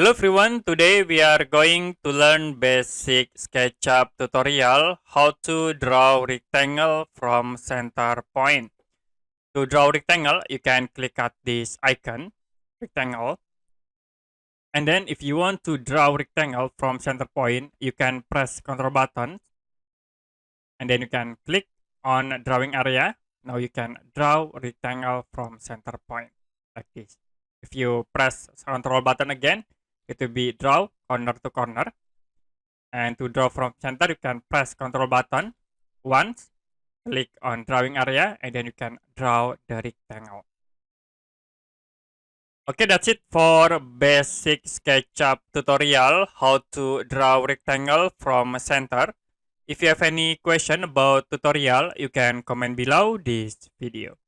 Hello everyone, today we are going to learn basic SketchUp tutorial how to draw rectangle from center point. To draw rectangle, you can click at this icon, rectangle. And then if you want to draw rectangle from center point, you can press control button and then you can click on drawing area. Now you can draw rectangle from center point like this. If you press control button again, it will be draw corner to corner. And to draw from center, you can press control button once, click on drawing area, and then you can draw the rectangle. Okay, that's it for basic SketchUp tutorial, how to draw rectangle from center. If you have any question about tutorial, you can comment below this video.